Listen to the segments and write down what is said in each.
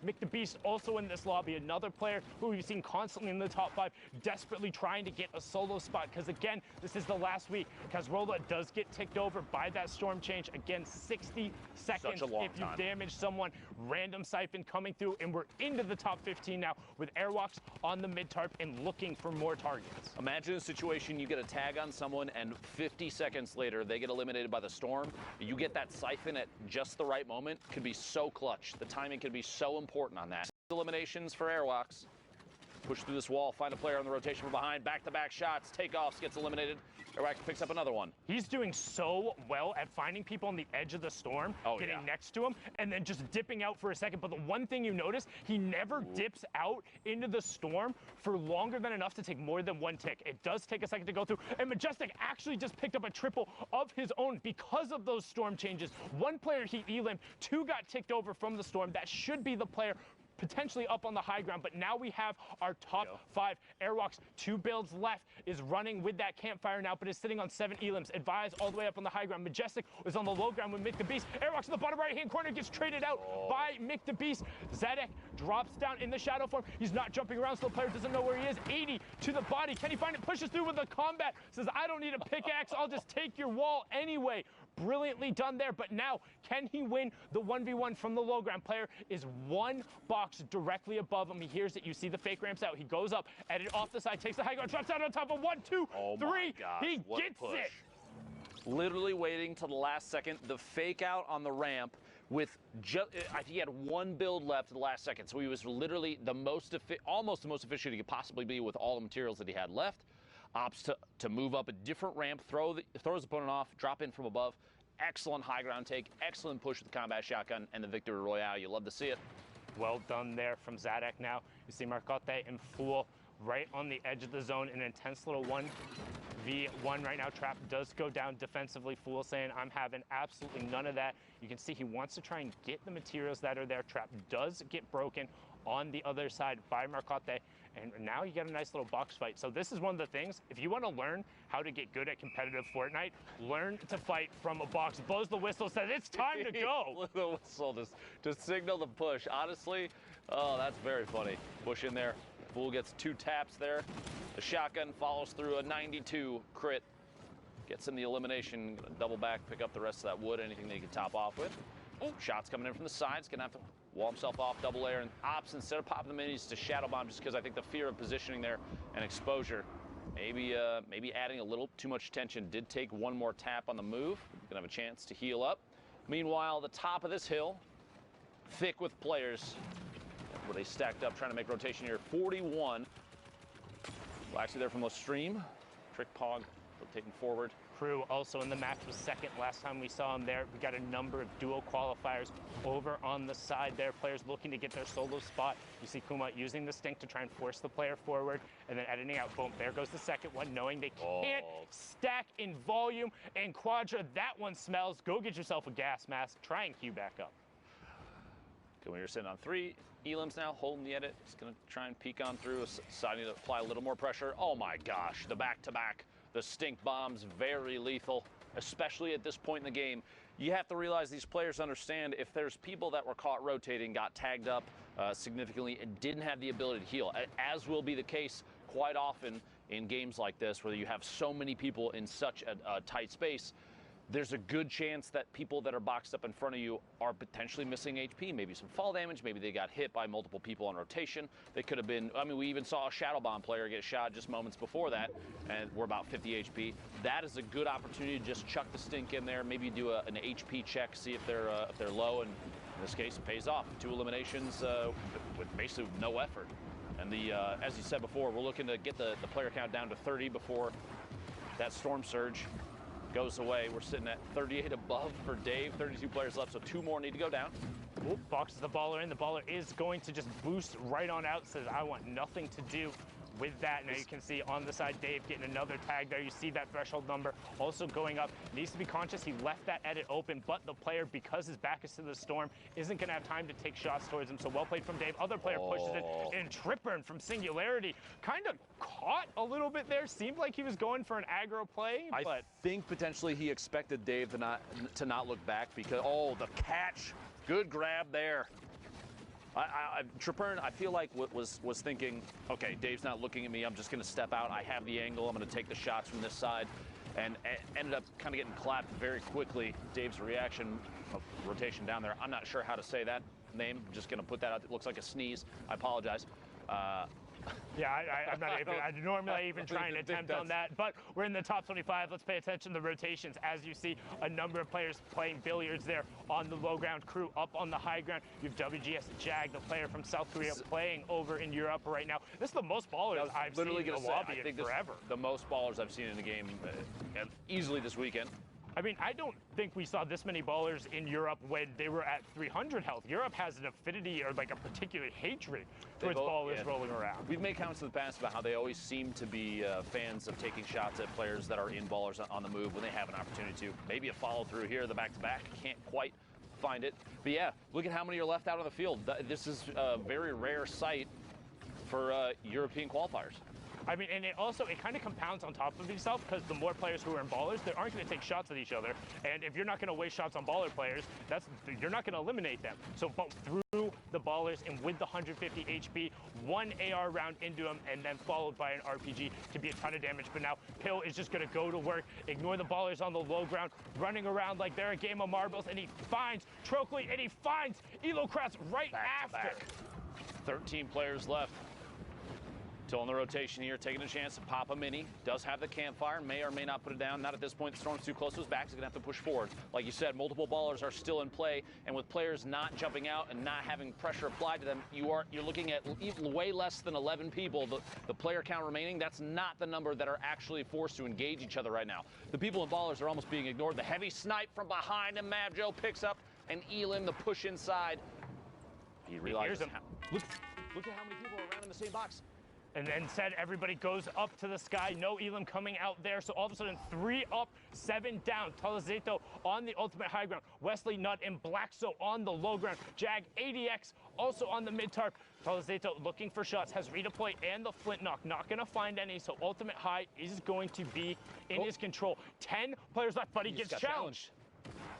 Mick the Beast also in this lobby, another player who we've seen constantly in the top 5, desperately trying to get a solo spot, because again, this is the last week. Kazrola does get ticked over by that storm change. Again, 60 seconds if you damage someone. Random siphon coming through, and we're into the top 15 now with Airwalks on the mid-tarp and looking for more targets. Imagine a situation you get a tag on someone, and 50 seconds later, they get eliminated by the storm. You get that siphon at just the right moment. Could be so clutch. The timing could be so important on that. Eliminations for Airwalks. Push through this wall, find a player on the rotation from behind, back-to-back shots, takeoffs, gets eliminated. Airwalks picks up another one. He's doing so well at finding people on the edge of the storm, getting next to him, and then just dipping out for a second. But the one thing you notice, he never dips out into the storm for longer than enough to take more than one tick. It does take a second to go through, and Majestic actually just picked up a triple of his own because of those storm changes. One player he elim'd, 2 got ticked over from the storm. That should be the player potentially up on the high ground, but now we have our top 5 Airwalks. 2 builds left, is running with that campfire now, but is sitting on 7 elims. Advise all the way up on the high ground. Majestic is on the low ground with Mick the Beast. Airwalks in the bottom right-hand corner, gets traded out by Mick the Beast. Zadek drops down in the shadow form. He's not jumping around, so the player doesn't know where he is. 80 to the body. Can he find it? Pushes through with the combat. Says, I don't need a pickaxe. I'll just take your wall anyway. Brilliantly done there, but now can he win the 1v1 from the low ground? Player is 1 box directly above him. He hears it. You see the fake ramps out. He goes up, edit off the side, takes the high ground, drops down on top of 1, 2, 3. He gets it. Literally waiting till the last second. The fake out on the ramp with I think he had 1 build left at the last second, so he was literally the most almost the most efficient he could possibly be with all the materials that he had left. Opts to move up a different ramp, throw his opponent off, drop in from above. Excellent high ground take, excellent push with the combat shotgun, and the victory royale. You love to see it. Well done there from Zadek now. You see Marcotte and Fool right on the edge of the zone. An intense little 1v1 right now. Trap does go down defensively. Fool saying, I'm having absolutely none of that. You can see he wants to try and get the materials that are there. Trap does get broken on the other side by Marcotte. And now you get a nice little box fight. So this is one of the things, if you want to learn how to get good at competitive Fortnite, learn to fight from a box. Blows the whistle, says it's time to go. The whistle to signal the push. Honestly, oh, that's very funny. Push in there. Fool gets 2 taps there. The shotgun follows through a 92 crit. Gets in the elimination. Gonna double back, pick up the rest of that wood, anything that he can top off with. Oh, shots coming in from the sides. Gonna have to wall himself off, double air, and Ops, instead of popping the minis, to shadow bomb, just because I think the fear of positioning there and exposure, maybe adding a little too much tension. Did take 1 more tap on the move. Gonna have a chance to heal up. Meanwhile, the top of this hill, thick with players. Where they stacked up, trying to make rotation here. 41. Well, actually, they're from the stream. Trick Pog rotating forward. Crew also in the match was second last time we saw him there. We got a number of duo qualifiers over on the side there. Players looking to get their solo spot. You see Kuma using the stink to try and force the player forward, and then editing out. Boom, there goes the second one, knowing they can't stack in volume. And Quadra, that one smells. Go get yourself a gas mask. Try and queue back up. Okay, we're sitting on 3 elims now, holding the edit. Just gonna try and peek on through, deciding to apply a little more pressure. Oh my gosh, the back-to-back. The stink bombs, very lethal, especially at this point in the game. You have to realize these players understand if there's people that were caught rotating, got tagged up significantly, and didn't have the ability to heal, as will be the case quite often in games like this, where you have so many people in such a tight space. There's a good chance that people that are boxed up in front of you are potentially missing HP, maybe some fall damage, maybe they got hit by multiple people on rotation. They could have been, I mean, we even saw a Shadow Bomb player get shot just moments before that, and we're about 50 HP. That is a good opportunity to just chuck the stink in there, maybe do an HP check, see if they're low, and in this case, it pays off. 2 eliminations with basically no effort. And as you said before, we're looking to get the player count down to 30 before that storm surge goes away. We're sitting at 38 above for Dave, 32 players left, so 2 more need to go down. Oop, boxes the baller in. The baller is going to just boost right on out, says I want nothing to do with that. Now you can see on the side, Dave getting another tag there. You see that threshold number also going up. Needs to be conscious. He left that edit open, but the player, because his back is to the storm, isn't going to have time to take shots towards him. So well played from Dave. Other player pushes it, and Trip Burn from Singularity kind of caught a little bit there. Seemed like he was going for an aggro play, but I think potentially he expected Dave to not look back, because the catch. Good grab there. Tripern, I feel like was thinking, okay, Dave's not looking at me. I'm just going to step out. I have the angle. I'm going to take the shots from this side. And ended up kind of getting clapped very quickly. Dave's reaction of rotation down there. I'm not sure how to say that name. I'm just going to put that out. It looks like a sneeze. I apologize. Yeah, I'm not even. I normally even try and attempt on that, but we're in the top 25. Let's pay attention to the rotations. As you see, a number of players playing billiards there on the low ground. Crew up on the high ground. You have WGS Jag, the player from South Korea, playing over in Europe right now. This is the most ballers I've seen in the lobby in forever. The most ballers I've seen in a game easily this weekend. I mean, I don't think we saw this many ballers in Europe when they were at 300 health. Europe has an affinity or like a particular hatred towards ballers rolling around. We've made comments in the past about how they always seem to be fans of taking shots at players that are in ballers on the move when they have an opportunity to. Maybe a follow through here, the back-to-back. Can't quite find it. But yeah, look at how many are left out on the field. This is a very rare sight for European qualifiers. I mean, and it kind of compounds on top of itself because the more players who are in ballers, they aren't going to take shots at each other. And if you're not going to waste shots on baller players, you're not going to eliminate them. So through the ballers and with the 150 HP, one AR round into them and then followed by an RPG to be a ton of damage. But now Pill is just going to go to work, ignore the ballers on the low ground, running around like they're a game of marbles, and he finds Trockley and he finds Elocrats right after. 13 players left. Still on the rotation here, taking a chance to pop a mini. Does have the campfire, may or may not put it down. Not at this point. The storm's too close to his back. He's going to have to push forward. Like you said, multiple ballers are still in play, and with players not jumping out and not having pressure applied to them, you're looking at way less than 11 people. The player count remaining, that's not the number that are actually forced to engage each other right now. The people in ballers are almost being ignored. The heavy snipe from behind, and Mavjo picks up an Elim, the push inside. He realizes look at how many people are around in the same box. And then said everybody goes up to the sky. No Elim coming out there. So all of a sudden, 3 up, 7 down. Talazeto on the ultimate high ground. Wesley Nutt and Blackso on the low ground. Jag ADX also on the mid tarp. Talazeto looking for shots. Has redeploy and the flint knock. Not going to find any. So ultimate high is going to be in his control. 10 players left, but he gets challenged.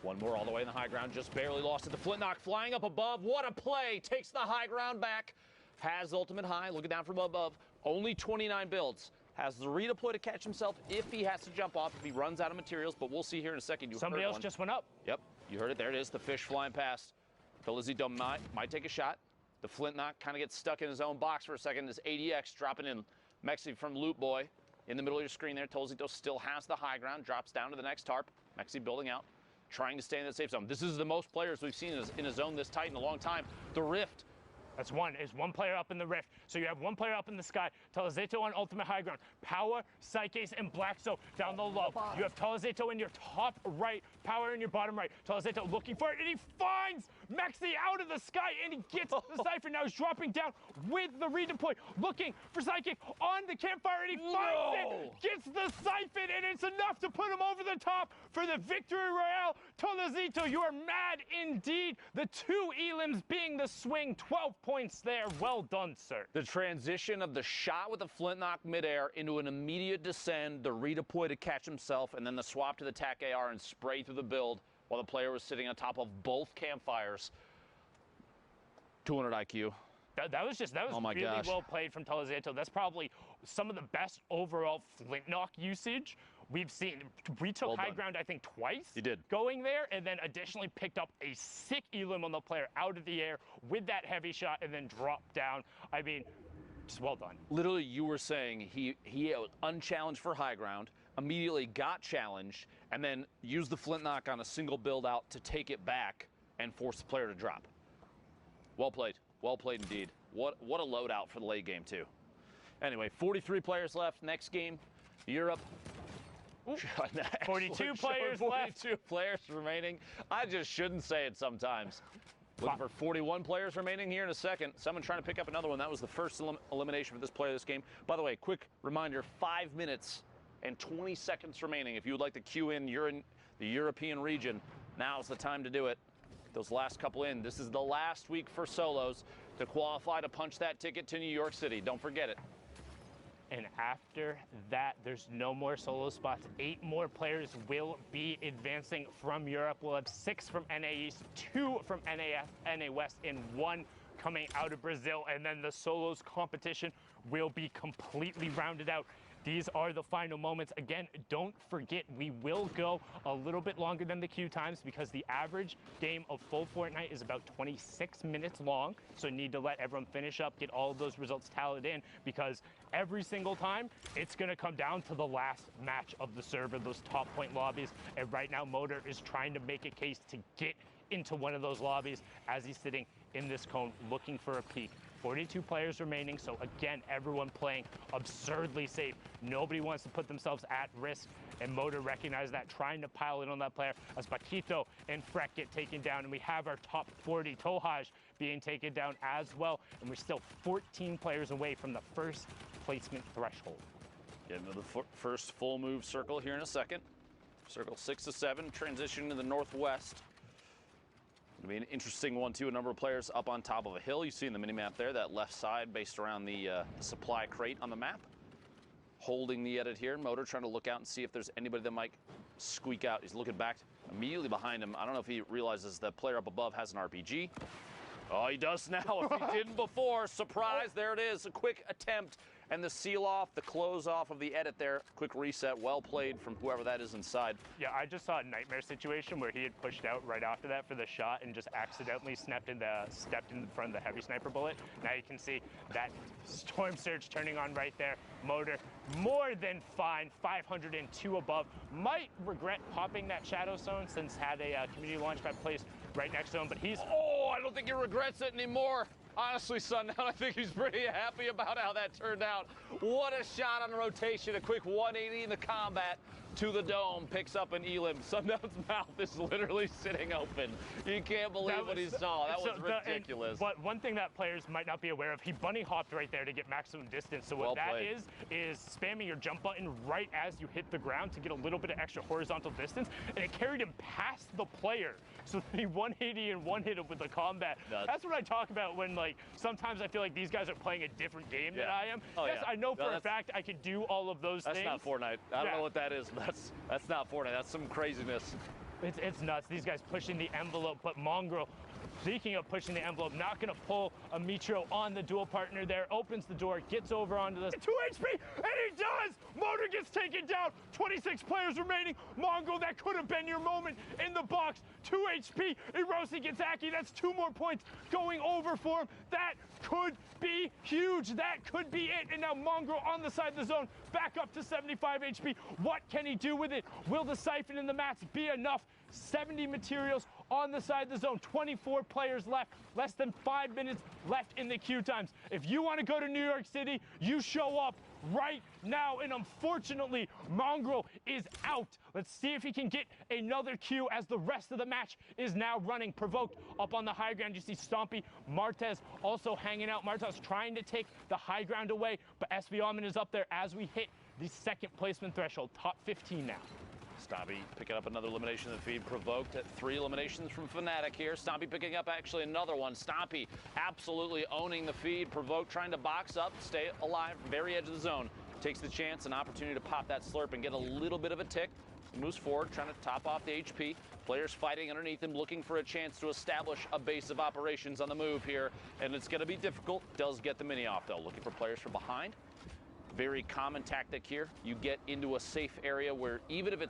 One more all the way in the high ground. Just barely lost it. The flint knock flying up above. What a play. Takes the high ground back. Has ultimate high, looking down from above, only 29 builds. Has the redeploy to catch himself if he has to jump off, if he runs out of materials, but we'll see here in a second. Somebody else just went up. Yep, you heard it. There it is, the fish flying past. Felizito might take a shot. The flint knock kind of gets stuck in his own box for a second. This ADX dropping in. Mexi from Loot Boy in the middle of your screen there. Tolzito still has the high ground, drops down to the next tarp. Mexi building out, trying to stay in the safe zone. This is the most players we've seen in a zone this tight in a long time. The Rift. That's one. Is one player up in the rift. So you have one player up in the sky. Talazeto on ultimate high ground. Power, Psyches, and Blackso down the low. You have Talazeto in your top right. Power in your bottom right. Talazeto looking for it, and he finds Mexi out of the sky, and he gets the Cypher. Now he's dropping down with the redeploy, looking for Psychic on the campfire, and he finds it. Gets the Siphon, and it's enough to put him over the top for the victory royale. Talazito, you are mad indeed. The 2 Elims being the swing. 12 points there. Well done, sir. The transition of the shot with the flint knock midair into an immediate descend, the redeploy to catch himself, and then the swap to the TAC AR and spray through the build while the player was sitting on top of both campfires. 200 IQ. That was really well played from Talazeto. That's probably some of the best overall flint knock usage we've seen. We took high ground, I think, twice. You did. Going there, and then additionally picked up a sick Elim on the player out of the air with that heavy shot, and then dropped down. I mean, just well done. Literally, you were saying he was unchallenged for high ground, immediately got challenged, and then used the flint knock on a single build out to take it back and force the player to drop. Well played. Well played indeed. What a loadout for the late game, too. Anyway, 43 players left. Next game, Europe. 42 players left. 42 players remaining. I just shouldn't say it sometimes. Looking for 41 players remaining here in a second. Someone trying to pick up another one. That was the first elimination for this player this game. By the way, quick reminder, 5 minutes and 20 seconds remaining. If you would like to queue in, you're in the European region, now's the time to do it. Those last couple in. This is the last week for solos to qualify to punch that ticket to New York City. Don't forget it. And after that, there's no more solo spots. 8 more players will be advancing from Europe. We'll have 6 from NA East, 2 from NA West, and 1 coming out of Brazil. And then the solos competition will be completely rounded out. These are the final moments. Again, don't forget, we will go a little bit longer than the queue times because the average game of full Fortnite is about 26 minutes long. So you need to let everyone finish up, get all of those results tallied in, because every single time, it's gonna come down to the last match of the server, those top point lobbies. And right now, Motor is trying to make a case to get into one of those lobbies as he's sitting in this cone looking for a peek. 42 players remaining, so again, everyone playing absurdly safe. Nobody wants to put themselves at risk, and Motor recognized that, trying to pile in on that player as Paquito and Freck get taken down, and we have our top 40, Tohaj, being taken down as well, and we're still 14 players away from the first placement threshold. Get into the first full move circle here in a second. Circle 6 to 7, transition to the northwest. It'll be an interesting one, too. A number of players up on top of a hill. You see in the mini-map there, that left side based around the supply crate on the map. Holding the edit here. Motor trying to look out and see if there's anybody that might squeak out. He's looking back immediately behind him. I don't know if he realizes the player up above has an RPG. Oh, he does now. If he didn't before, surprise, there it is. A quick attempt. And the seal off, the close off of the edit there. Quick reset, well played from whoever that is inside. Yeah, I just saw a nightmare situation where he had pushed out right after that for the shot and just accidentally stepped in front of the heavy sniper bullet. Now you can see that storm surge turning on right there. Motor more than fine, 502 above. Might regret popping that shadow zone since had a community launchpad placed right next to him, but he's... Oh, I don't think he regrets it anymore. Honestly, Sundown, I think he's pretty happy about how that turned out. What a shot on rotation, a quick 180 in the combat to the dome, picks up an elim. Sundown's mouth is literally sitting open. You can't believe what he saw. That was ridiculous. But one thing that players might not be aware of, he bunny hopped right there to get maximum distance. So what that is spamming your jump button right as you hit the ground to get a little bit of extra horizontal distance, and it carried him past the player. So he 180 and one hit him with the combat. That's what I talk about when, like, sometimes I feel like these guys are playing a different game than I am. Oh, yes, I know for a fact I could do all of those things. That's not Fortnite. I don't know what that is, but that's not Fortnite. That's some craziness. It's nuts. These guys pushing the envelope, but Mongrel, speaking of pushing the envelope, not going to pull a Mitro on the dual partner there, opens the door, gets over onto the 2 HP, and he does! Motor gets taken down, 26 players remaining. Mongrel, that could have been your moment in the box. 2 HP, Erosi gets Aki, that's 2 more points going over for him. That could be huge, that could be it. And now Mongrel on the side of the zone, back up to 75 HP. What can he do with it? Will the siphon in the mats be enough? 70 materials on the side of the zone, 24 players left, less than 5 minutes left in the queue times. If you want to go to New York City, you show up right now, and unfortunately, Mongrel is out. Let's see if he can get another queue as the rest of the match is now running. Provoked up on the high ground. You see Stompy, Martez also hanging out. Martez trying to take the high ground away, but SB Almond is up there as we hit the second placement threshold, top 15 now. Stompy picking up another elimination in the feed. Provoked at 3 eliminations from Fnatic here. Stompy picking up actually another one. Stompy absolutely owning the feed. Provoked trying to box up, stay alive, very edge of the zone. Takes the chance, an opportunity to pop that slurp and get a little bit of a tick. Moves forward, trying to top off the HP. Players fighting underneath him, looking for a chance to establish a base of operations on the move here. And it's going to be difficult. Does get the mini off, though. Looking for players from behind. Very common tactic here. You get into a safe area where even if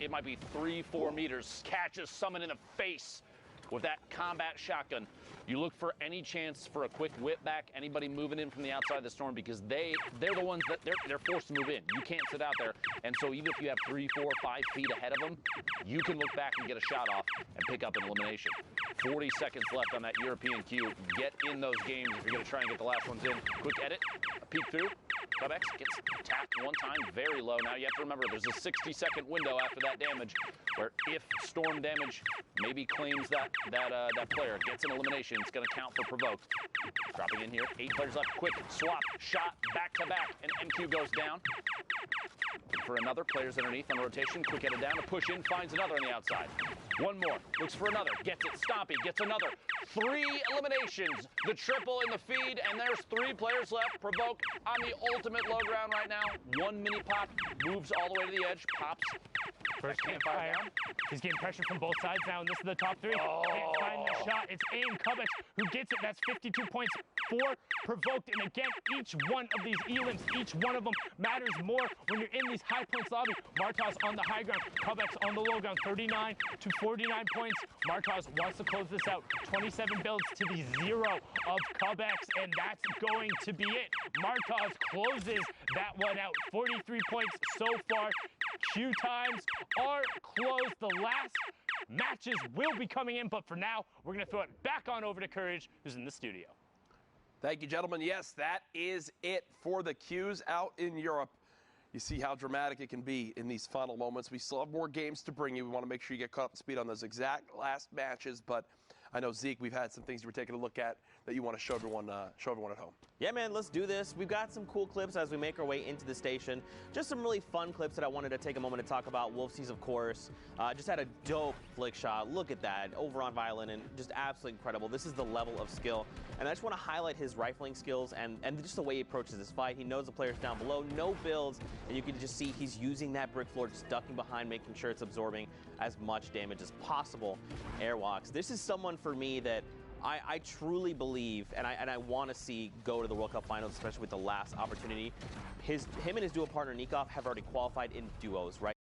it might be 3-4 meters, catches someone in the face with that combat shotgun. You look for any chance for a quick whip back, anybody moving in from the outside of the storm, because they're the ones that they're forced to move in. You can't sit out there. And so even if you have 3, 4, 5 feet ahead of them, you can look back and get a shot off and pick up an elimination. 40 seconds left on that European queue. Get in those games if you're going to try and get the last ones in. Quick edit, a peek through. Cubex gets tapped one time, very low. Now you have to remember there's a 60-second window after that damage where if storm damage maybe claims that player gets an elimination, it's going to count for Provoked. Dropping in here, 8 players left. Quick swap, shot, back to back, and NQ goes down. For another, players underneath on rotation. Quick edit down to push in, finds another on the outside. One more, looks for another, gets it, Stompy gets another. 3 eliminations, the triple in the feed, and there's 3 players left. Provoke on the ultimate low ground right now. 1 mini pop, moves all the way to the edge, pops. First campfire down. He's getting pressure from both sides now, and this is the top 3. Oh. Can't find the shot. It's Cubex who gets it. That's 52 points for Provoked. And again, each one of these elims, each one of them matters more when you're in these high points lobby. Martaz on the high ground, Cubex on the low ground, 39 to 49 points. Martaz wants to close this out. 27 builds to the 0 of Cubex, and that's going to be it. Martaz closes that one out. 43 points so far. Queue times are closed. The last matches will be coming in, but for now, we're going to throw it back on over to Courage, who's in the studio. Thank you, gentlemen. Yes, that is it for the queues out in Europe. You see how dramatic it can be in these final moments. We still have more games to bring you. We want to make sure you get caught up to speed on those exact last matches, but I know, Zeke, we've had some things you were taking a look at that you want to show everyone at home. Yeah, man, let's do this. We've got some cool clips as we make our way into the station. Just some really fun clips that I wanted to take a moment to talk about. Wolfsies, of course, just had a dope flick shot. Look at that, over on Violin, and just absolutely incredible. This is the level of skill. And I just want to highlight his rifling skills and just the way he approaches this fight. He knows the players down below, no builds, and you can just see he's using that brick floor, just ducking behind, making sure it's absorbing as much damage as possible. Airwalks. This is someone for me that I truly believe, and I want to see go to the World Cup Finals, especially with the last opportunity. Him and his duo partner Nikov have already qualified in duos, right?